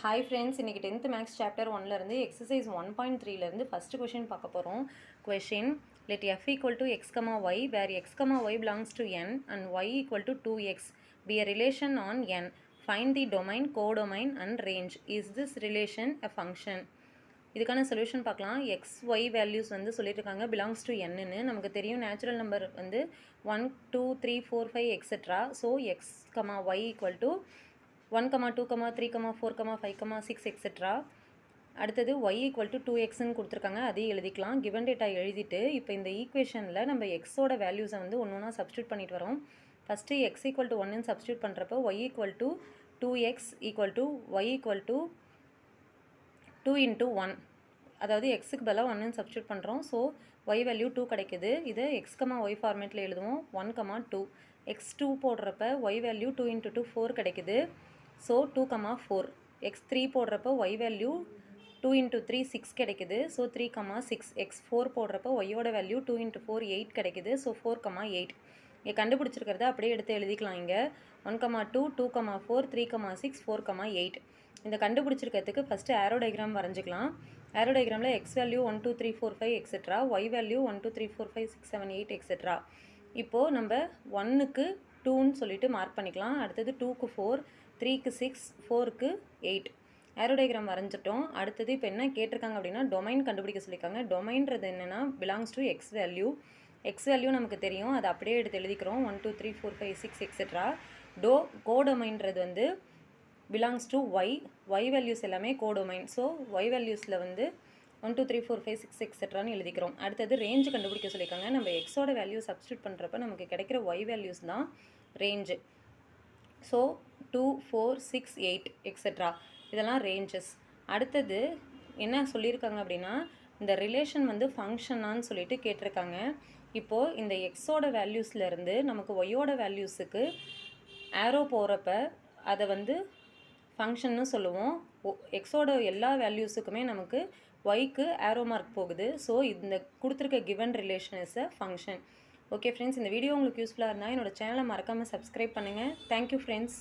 Hi friends, இன்றைக்கி 10th maths chapter 1லேருந்து exercise 1.3லேருந்து ஃபஸ்ட்டு கொஷின் பார்க்க போகிறோம். Question let f equal to x, y where x, y belongs to n and y equal to 2x be a relation on n. Find the domain, codomain and range. Is this relation a function? இதுக்கான solution பார்க்கலாம். X Y values வந்து சொல்லியிருக்காங்க belongs to என்னன்னு. நமக்கு தெரியும் natural number வந்து 1 2 3 4 5 etcetera. So x y equal to 1, 2, 3, 4, 5, 6 etcetera. அடுத்தது y equal to 2xன்னு கொடுத்துருக்காங்க, அதையும் எழுதிக்கலாம். கிவன் டேட்டா எழுதிட்டு இப்போ இந்த ஈக்குவேஷனில் நம்ம எக்ஸோட வேல்யூஸை வந்து ஒன்று ஒன்றா சப்ஸ்டியூட் பண்ணிட்டு வரோம். ஃபஸ்ட்டு எக்ஸ் ஈக்குவல் டு 1ன்னு சப்ஸ்டியூட் பண்ணுறப்போ y equal to 2x equal to y equal to 2 into 1, அதாவது எக்ஸுக்கு பதிலாக 1ன்னு சப்ஸ்டியூட் பண்ணுறோம். ஸோ y வேல்யூ 2 கிடைக்குது. இதை x, y ஃபார்மேட்டில் எழுதுவோம். 1, 2 x2 போடுறப்ப y வேல்யூ 2 இன்ட்டு 2 4 கிடைக்குது. ஸோ 2, 4 x3 போடுறப்போ y வேல்யூ 2 இன்ட்டு 3 6 கிடைக்குது. ஸோ 3, 6 x4 போடுறப்போ ஒய்யோட வேல்யூ 2 இன்ட்டு 4 8 கிடைக்குது. ஸோ 4, 8 இங்கே கண்டுபிடிச்சிருக்கிறத அப்படியே எடுத்து எழுதிக்கலாம். இங்கே 1, 2 2, 4 3, 6 4, 8 இந்த கண்டுபிடிச்சிருக்கிறதுக்கு ஃபஸ்ட்டு ஆரோ டயக்ராம் வரைஞ்சிக்கலாம். ஆரோ டயக்ராமில் x value 1 2 3 4 5 etcetera, y value 1 2 3 4 5 6 7 8 etcetera. இப்போது நம்ம 1க்கு 2ன்னு சொல்லிட்டு மார்க் பண்ணிக்கலாம். அடுத்தது 2க்கு 4, 3க்கு 6, 4க்கு 8 ஆரோ டயக்ராம் வரைஞ்சிட்டோம். அடுத்தது இப்போ என்ன கேட்டிருக்காங்க அப்படின்னா டொமைன் கண்டுபிடிக்க சொல்லியிருக்காங்க. டொமைன்றது என்னென்னா belongs to X value. X value நமக்கு தெரியும், அதை அப்படியே எடுத்து எழுதிக்கிறோம். 1 2 3 4 5 6 எக்ஸெட்ரா. கோடொமைன்றது வந்து belongs to y. Y values எல்லாமே கோடொமைன். ஸோ ஒய் வேல்யூஸில் வந்து 1 2 3 4 5 6 எக்ஸெட்ரான்னு எழுதிக்கிறோம். அடுத்தது ரேஞ்சு கண்டுபிடிக்க சொல்லியிருக்காங்க. நம்ம எக்ஸோட வேல்யூ சப்ஸ்டியூட் பண்ணுறப்ப நமக்கு கிடைக்கிற ஒய் வேல்யூஸ் தான் ரேஞ்சு. ஸோ 2 4 6 8 எக்ஸெட்ரா இதெல்லாம் ரேஞ்சஸ். அடுத்தது என்ன சொல்லியிருக்காங்க அப்படின்னா இந்த ரிலேஷன் வந்து ஃபங்க்ஷனான்னு சொல்லிட்டு கேட்டிருக்காங்க. இப்போது இந்த எக்ஸோட வேல்யூஸ்லேருந்து நமக்கு ஒய்யோட வேல்யூஸுக்கு ஆரோ போகிறப்ப அதை வந்து ஃபங்க்ஷன்னு சொல்லுவோம். எக்ஸோட எல்லா வேல்யூஸுக்குமே நமக்கு ஒய்க்கு ஆரோ மார்க் போகுது. ஸோ இந்த கொடுத்துருக்க given relation is a function. Okay friends, இந்த வீடியோ உங்களுக்கு யூஸ்ஃபுல்லாக இருந்தால் என்னோடய சேனலை மறக்காமல் சப்ஸ்கிரைப் பண்ணுங்கள். Thank you friends.